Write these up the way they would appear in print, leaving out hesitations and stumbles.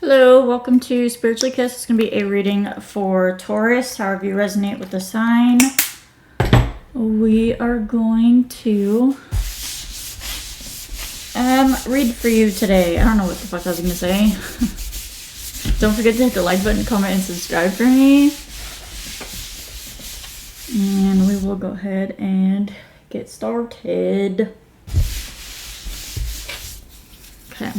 Hello, welcome to Spiritually Kiss. It's going to be a reading for Taurus, however you resonate with the sign. We are going to read for you today. I don't know what the fuck I was going to say. Don't forget to hit the like button, comment, and subscribe for me. And we will go ahead and get started. Okay.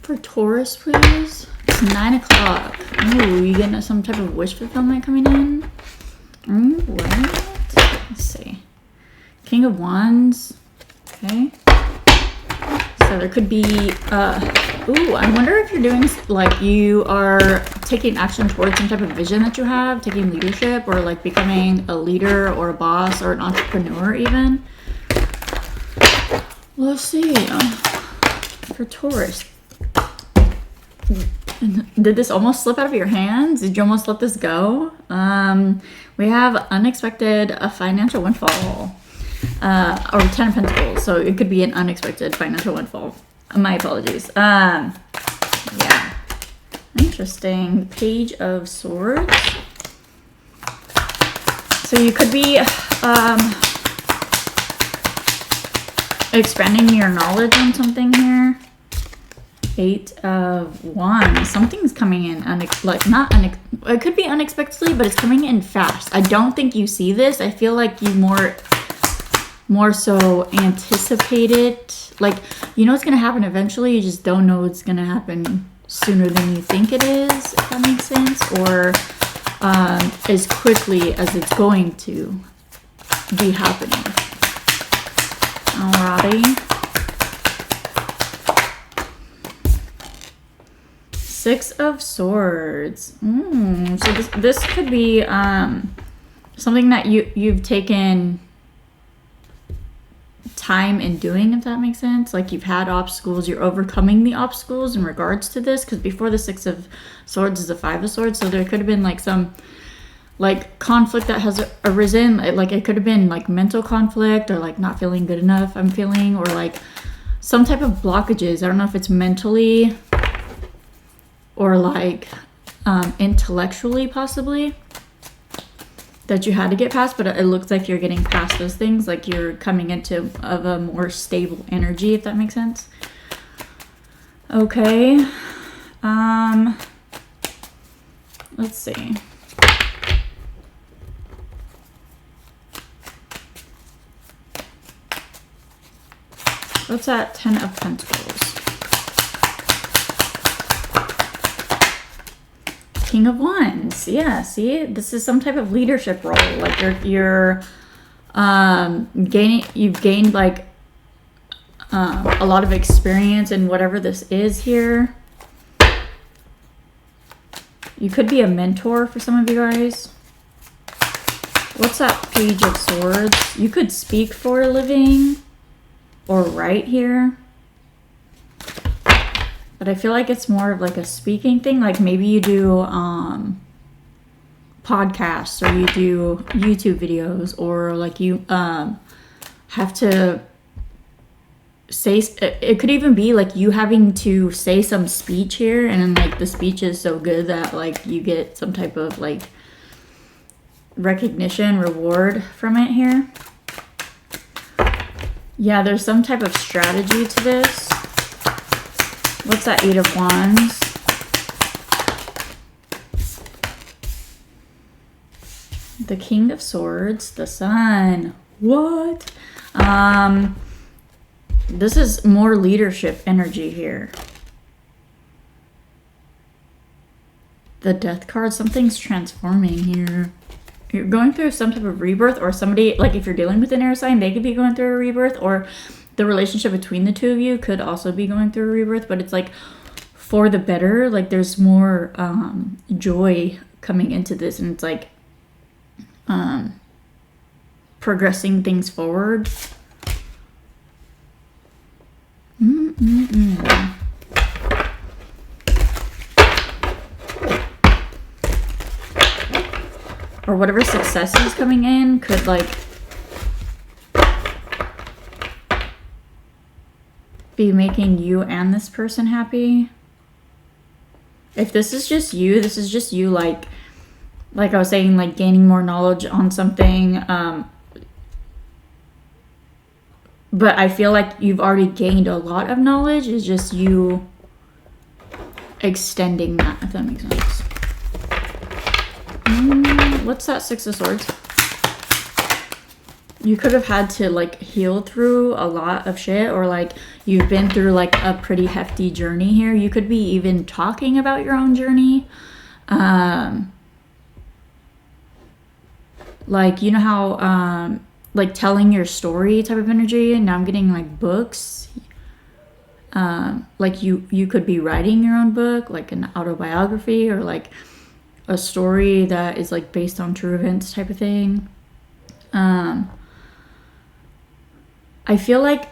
For Taurus, please. It's 9 o'clock. Ooh, you getting some type of wish fulfillment coming in? What? Let's see. King of Wands. Okay. So there could be, I wonder if you're doing, like, you are taking action towards some type of vision that you have, taking leadership, or like becoming a leader or a boss or an entrepreneur even. Let's see. For Taurus. Did this almost slip out of your hands? Did you almost let this go? We have unexpected financial windfall, or 10 of Pentacles. So it could be an unexpected financial windfall. My apologies. Yeah, interesting. Page of Swords. So you could be expanding your knowledge on something here. 8 of Wands. Something's coming in it could be unexpectedly, but it's coming in fast. I don't think you see this. I feel like you more so anticipate it. Like, you know it's gonna happen eventually, you just don't know it's gonna happen sooner than you think it is, if that makes sense, or as quickly as it's going to be happening. Alrighty. 6 of Swords. So this could be something that you've taken time in doing, if that makes sense. Like, you've had obstacles, you're overcoming the obstacles in regards to this, because before the 6 of Swords is the 5 of Swords, so there could have been like some like conflict that has arisen. Like, it could have been like mental conflict, or like not feeling good enough, I'm feeling, or like some type of blockages. I don't know if it's mentally or like intellectually possibly, that you had to get past, but it looks like you're getting past those things. Like, you're coming into a more stable energy, if that makes sense. Okay. Let's see. What's that 10 of Pentacles? King of Wands. Yeah, see, this is some type of leadership role. Like, you've gained like a lot of experience in whatever this is here. You could be a mentor for some of you guys. What's that Page of Swords? You could speak for a living or write here. But I feel like it's more of like a speaking thing. Like, maybe you do podcasts, or you do YouTube videos, or like you have to say, it could even be like you having to say some speech here, and then like the speech is so good that like you get some type of like recognition, reward from it here. Yeah, there's some type of strategy to this. What's that 8 of Wands? The King of Swords, the Sun. What? This is more leadership energy here. The Death card, something's transforming here. You're going through some type of rebirth, or somebody, like if you're dealing with an air sign, they could be going through a rebirth, or the relationship between the two of you could also be going through a rebirth, but it's like for the better. Like, there's more joy coming into this, and it's like progressing things forward. Or whatever success is coming in could like be making you and this person happy. If this is just you, like I was saying, like gaining more knowledge on something. But I feel like you've already gained a lot of knowledge. It's just you extending that, if that makes sense. What's that Six of Swords? You could have had to like heal through a lot of shit, or like you've been through like a pretty hefty journey here. You could be even talking about your own journey. Like, you know how like telling your story type of energy, and now I'm getting like books. Like you could be writing your own book, like an autobiography, or like a story that is like based on true events type of thing. I feel like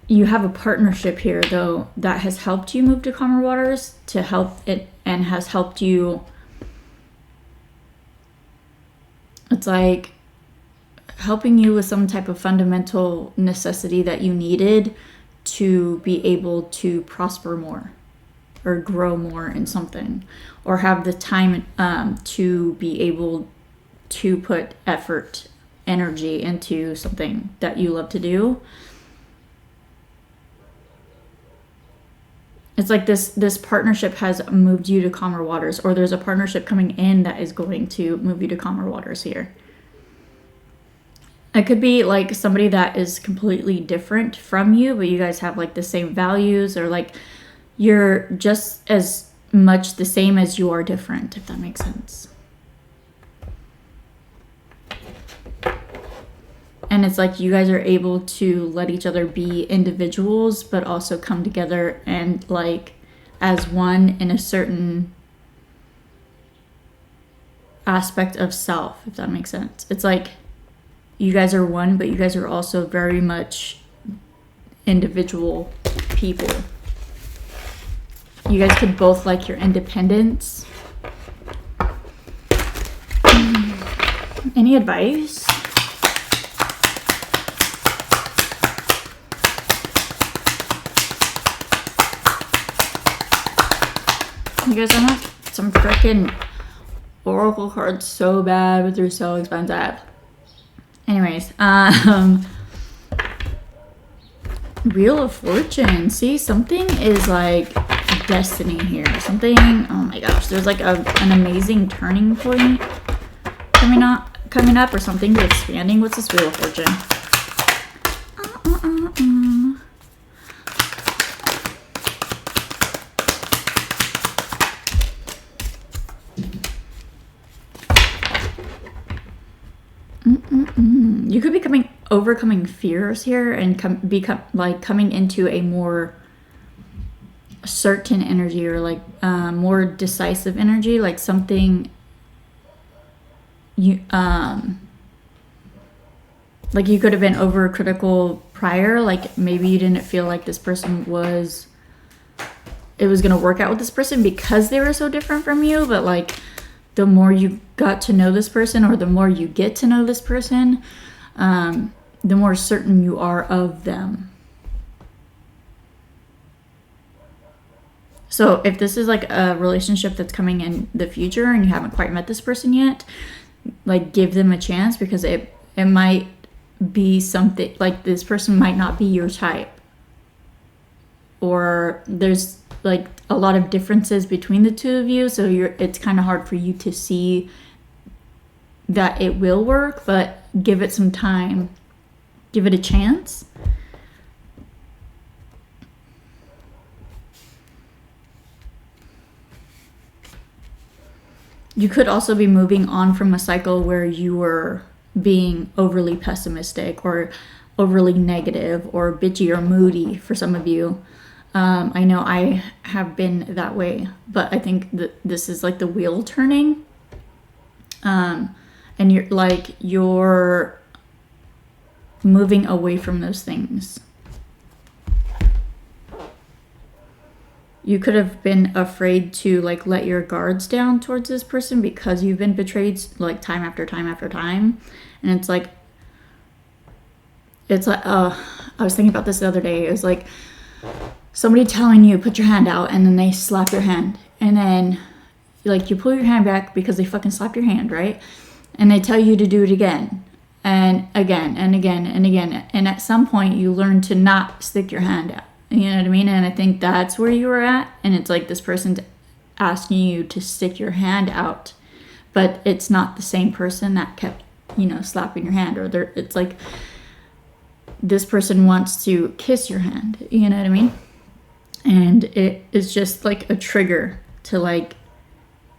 you have a partnership here, though, that has helped you move to calmer waters, to help it, and has helped you. It's like helping you with some type of fundamental necessity that you needed to be able to prosper more or grow more in something, or have the time to be able to put effort, energy into something that you love to do. It's like this partnership has moved you to calmer waters, or there's a partnership coming in that is going to move you to calmer waters here. It could be like somebody that is completely different from you, but you guys have like the same values, or like you're just as much the same as you are different, if that makes sense. And it's like you guys are able to let each other be individuals, but also come together and like as one in a certain aspect of self, if that makes sense. It's like you guys are one, but you guys are also very much individual people. You guys could both like your independence. Any advice? You guys don't have some freaking oracle cards so bad, but they're so expensive. Anyways, Wheel of Fortune. See, something is like destiny here. Something, oh my gosh, there's like an amazing turning point coming up, or something expanding. What's this Wheel of Fortune? You could be overcoming fears here, and coming into a more certain energy, or like more decisive energy, like something you like you could have been overcritical prior, like maybe you didn't feel like this person was going to work out with this person because they were so different from you, but like the more you got to know this person, or the more you get to know this person, the more certain you are of them. So if this is like a relationship that's coming in the future and you haven't quite met this person yet, like give them a chance, because it might be something like this person might not be your type, or there's like a lot of differences between the two of you, so it's kind of hard for you to see that it will work, but give it some time, give it a chance. You could also be moving on from a cycle where you were being overly pessimistic, or overly negative, or bitchy, or moody for some of you. I know I have been that way, but I think that this is like the wheel turning. And you're moving away from those things. You could have been afraid to like let your guards down towards this person because you've been betrayed like time after time after time. And it's like I was thinking about this the other day. It was like somebody telling you put your hand out, and then they slap your hand, and then like you pull your hand back because they fucking slapped your hand, right? And they tell you to do it again and again and again and again, and at some point you learn to not stick your hand out, you know what I mean? And I think that's where you were at, and it's like this person's asking you to stick your hand out, but it's not the same person that kept, you know, slapping your hand, or it's like this person wants to kiss your hand, you know what I mean? And it is just like a trigger to like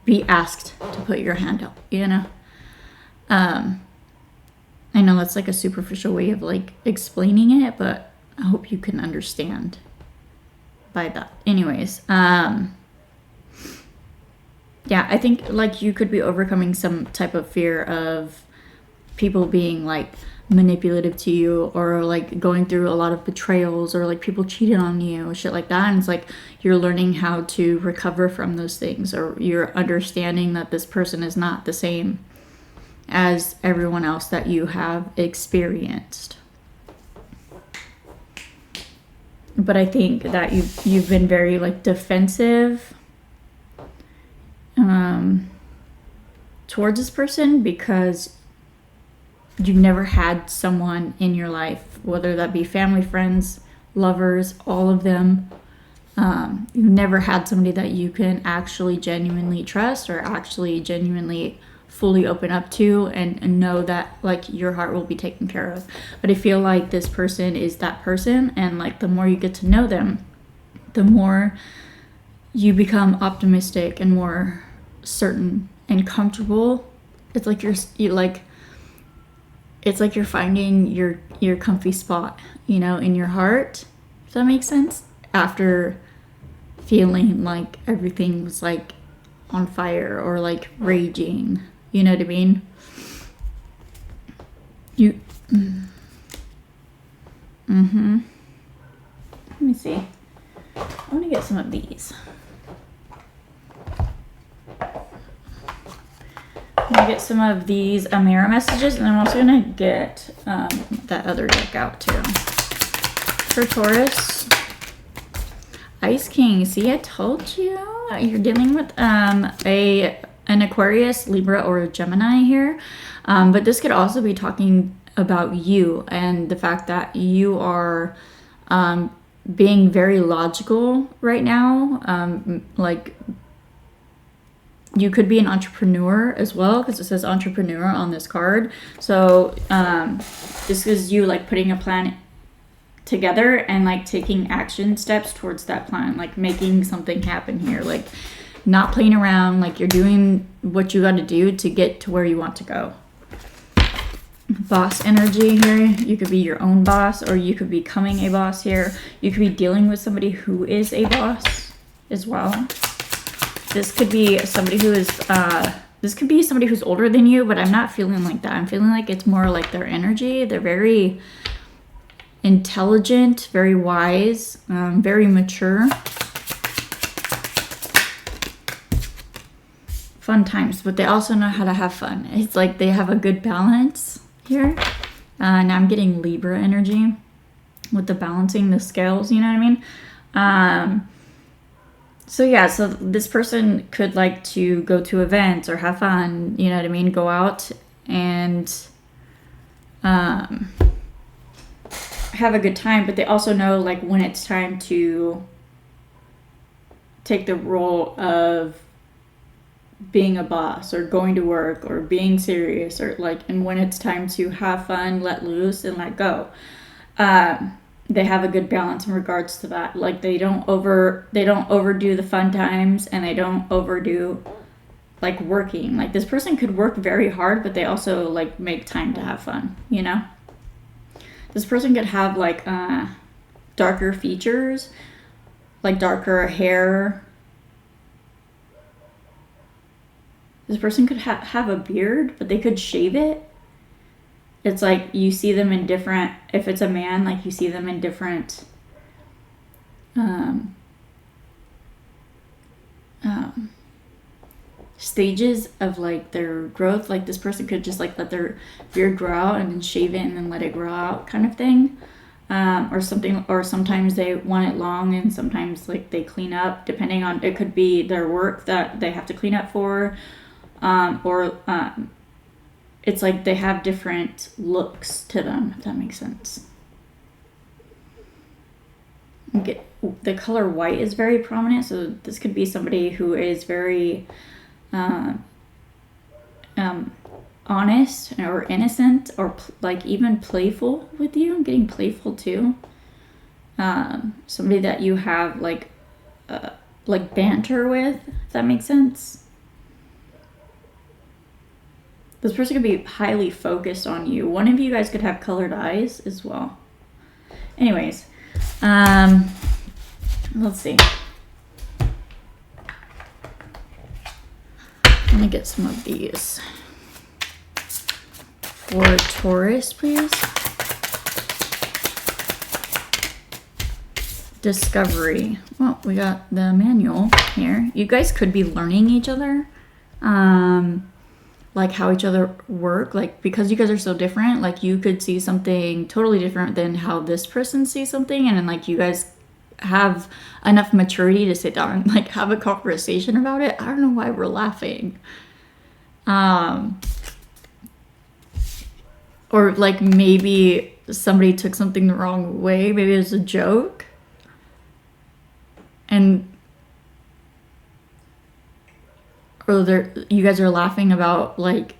be asked to put your hand out, you know? I know that's like a superficial way of like explaining it, but I hope you can understand by that. Anyways, yeah, I think like you could be overcoming some type of fear of people being like manipulative to you, or like going through a lot of betrayals, or like people cheating on you, shit like that. And it's like you're learning how to recover from those things, or you're understanding that this person is not the same as everyone else that you have experienced. But I think that you've been very like defensive towards this person, because you've never had someone in your life, whether that be family, friends, lovers, all of them. You've never had somebody that you can actually genuinely trust, or actually genuinely fully open up to, and know that like your heart will be taken care of. But I feel like this person is that person, and like the more you get to know them, the more you become optimistic and more certain and comfortable. It's like it's like you're finding your comfy spot, you know, in your heart, if that makes sense, after feeling like everything was like on fire or like raging, you know what I mean? Let me see. I want to get some of these. I'm going to get some of these mirror messages, and I'm also going to get that other deck out too. For Taurus, Ice King. See, I told you. You're dealing with an Aquarius, Libra, or a Gemini here. But this could also be talking about you, and the fact that you are being very logical right now. Like, you could be an entrepreneur as well, because it says entrepreneur on this card. So this is you like putting a plan together and like taking action steps towards that plan, like making something happen here, like not playing around, like you're doing what you got to do to get to where you want to go. Boss energy here. You could be your own boss, or you could be becoming a boss here. You could be dealing with somebody who is a boss as well. This could be somebody who is, this could be somebody who's older than you, but I'm not feeling like that. I'm feeling like it's more like their energy. They're very intelligent, very wise, very mature. Fun times, but they also know how to have fun. It's like they have a good balance here. Now I'm getting Libra energy with the balancing the scales, you know what I mean? So yeah, so this person could like to go to events or have fun, you know what I mean? Go out and have a good time, but they also know like when it's time to take the role of being a boss, or going to work, or being serious, or like, and when it's time to have fun, let loose, and let go. They have a good balance in regards to that. Like they don't overdo the fun times, and they don't overdo like working. Like this person could work very hard, but they also like make time to have fun, you know? This person could have like darker features, like darker hair. This person could have a beard, but they could shave it. It's like you see them in different, if it's a man, like you see them in different stages of like their growth. Like this person could just like let their beard grow out and then shave it and then let it grow out kind of thing. or something, or sometimes they want it long and sometimes like they clean up, depending on, it could be their work that they have to clean up for, or it's like they have different looks to them, if that makes sense. The color white is very prominent, so this could be somebody who is very honest or innocent, or like even playful with you. I'm getting playful too. Somebody that you have like banter with, if that makes sense. This person could be highly focused on you. One of you guys could have colored eyes as well. Anyways, let's see. Let me get some of these. For Taurus, please. Discovery. Well, we got the manual here. You guys could be learning each other. Like how each other work. Like, because you guys are so different, like you could see something totally different than how this person sees something. And then like you guys have enough maturity to sit down and like have a conversation about it. I don't know why we're laughing. Or like maybe somebody took something the wrong way. Maybe it was a joke. And or you guys are laughing about like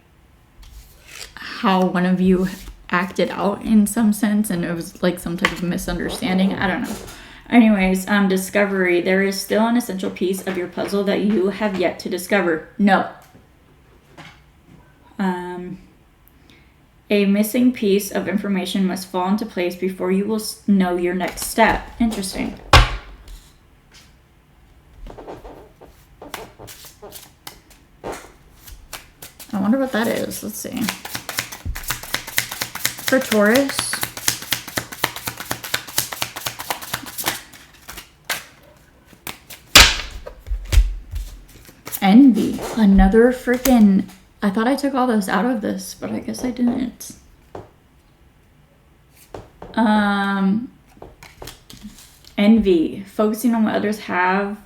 how one of you acted out in some sense, and it was like some type of misunderstanding. I don't know. Anyways, discovery. There is still an essential piece of your puzzle that you have yet to discover. No. A missing piece of information must fall into place before you will know your next step. Interesting. I wonder what that is. Let's see. For Taurus. Envy. Another freaking... I thought I took all those out of this, but I guess I didn't. Envy. Focusing on what others have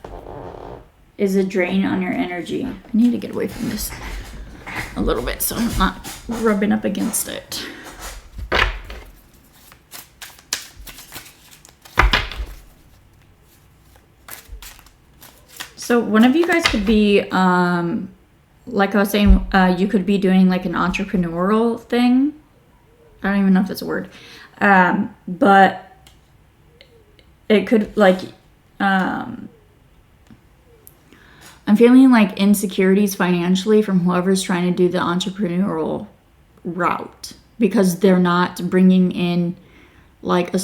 is a drain on your energy. I need to get away from this a little bit so I'm not rubbing up against it. So one of you guys could be, like I was saying, you could be doing like an entrepreneurial thing. I don't even know if that's a word. But it could like, I'm feeling like insecurities financially from whoever's trying to do the entrepreneurial route, because they're not bringing in like a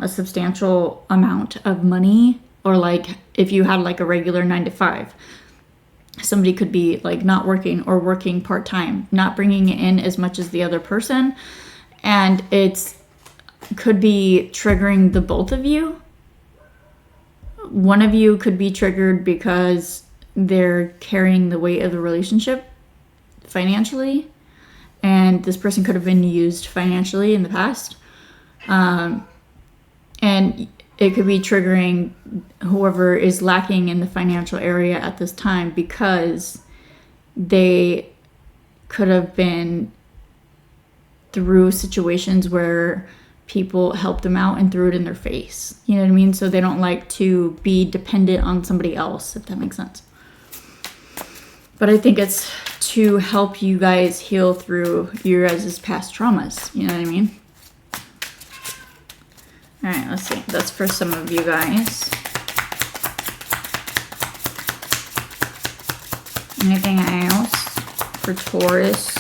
substantial amount of money. Or like if you had like a regular 9-to-5, somebody could be like not working or working part-time, not bringing in as much as the other person. And could be triggering the both of you. One of you could be triggered because they're carrying the weight of the relationship financially. And this person could have been used financially in the past. And it could be triggering whoever is lacking in the financial area at this time, because they could have been through situations where people helped them out and threw it in their face. You know what I mean? So they don't like to be dependent on somebody else, if that makes sense. But I think it's to help you guys heal through your guys' past traumas. You know what I mean? All right, let's see. That's for some of you guys. Anything else for Taurus?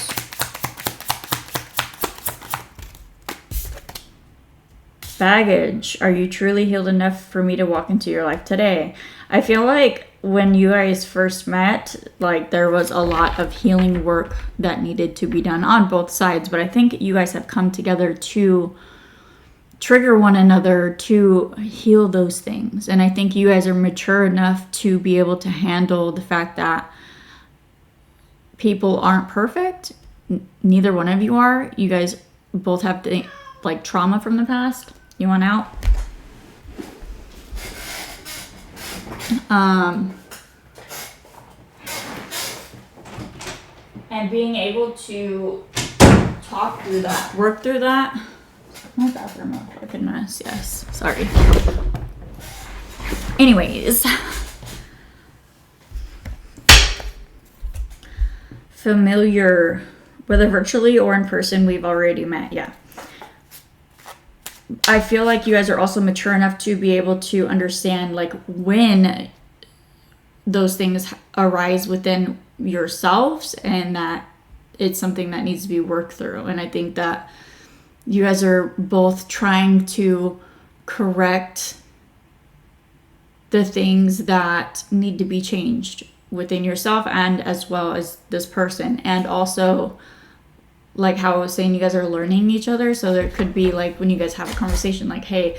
Baggage. Are you truly healed enough for me to walk into your life today? I feel like when you guys first met, like there was a lot of healing work that needed to be done on both sides. But I think you guys have come together to trigger one another to heal those things. And I think you guys are mature enough to be able to handle the fact that people aren't perfect. Neither one of you are. You guys both have like trauma from the past. You want out? And being able to talk through that, work through that. My bathroom, a fucking mess. Yes, sorry. Anyways, familiar, whether virtually or in person, we've already met. Yeah. I feel like you guys are also mature enough to be able to understand like when those things arise within yourselves and that it's something that needs to be worked through. And I think that you guys are both trying to correct the things that need to be changed within yourself and as well as this person. And also, like how I was saying, you guys are learning each other. So there could be like when you guys have a conversation like, hey,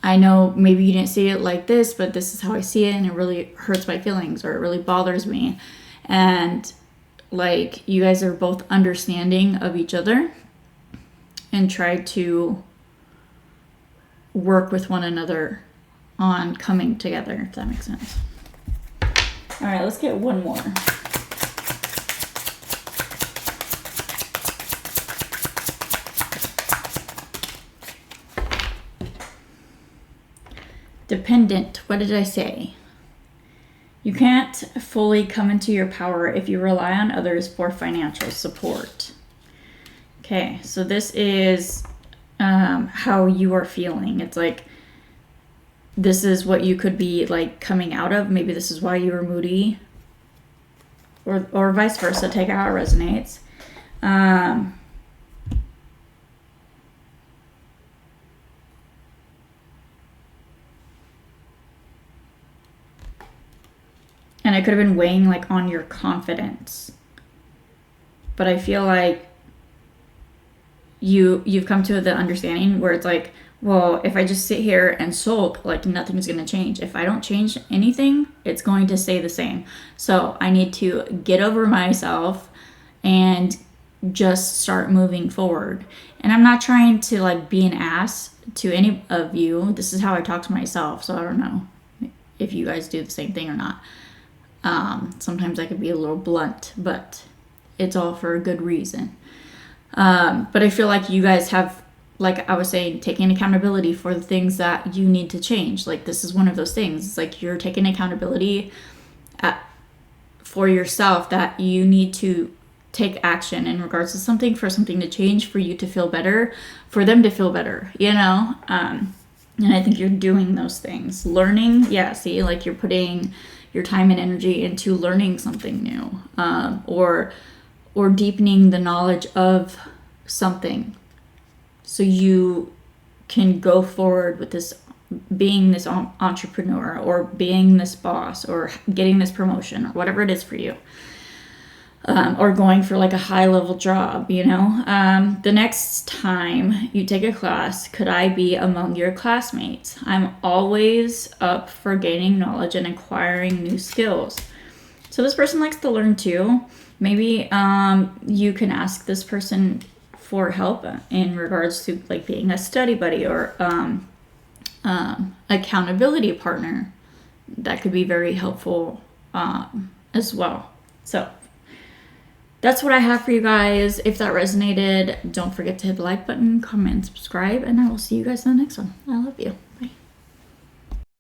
I know maybe you didn't see it like this, but this is how I see it and it really hurts my feelings or it really bothers me. And like you guys are both understanding of each other and try to work with one another on coming together, if that makes sense. All right, let's get one more. Dependent, what did I say? You can't fully come into your power if you rely on others for financial support. Okay, so this is how you are feeling. It's like, this is what you could be like coming out of. Maybe this is why you were moody or vice versa. Take out how it resonates. And it could have been weighing like on your confidence. But I feel like you've come to the understanding where it's like, well, if I just sit here and sulk, like nothing's going to change. If I don't change anything, it's going to stay the same. So I need to get over myself and just start moving forward. And I'm not trying to like be an ass to any of you. This is how I talk to myself. So I don't know if you guys do the same thing or not. Sometimes I could be a little blunt, but it's all for a good reason. But I feel like you guys have, like I was saying, taking accountability for the things that you need to change. Like this is one of those things. It's like you're taking accountability for yourself that you need to take action in regards to something, for something to change, for you to feel better, for them to feel better, you know? And I think you're doing those things. Learning, yeah, see, like you're putting your time and energy into learning something new, or deepening the knowledge of something so you can go forward with this, being this entrepreneur or being this boss or getting this promotion or whatever it is for you, or going for like a high level job, you know. The next time you take a class, could I be among your classmates? I'm always up for gaining knowledge and acquiring new skills. So this person likes to learn too. Maybe you can ask this person for help in regards to like being a study buddy or accountability partner. That could be very helpful as well. So that's what I have for you guys. If that resonated, don't forget to hit the like button, comment, and subscribe, and I will see you guys in the next one. I love you.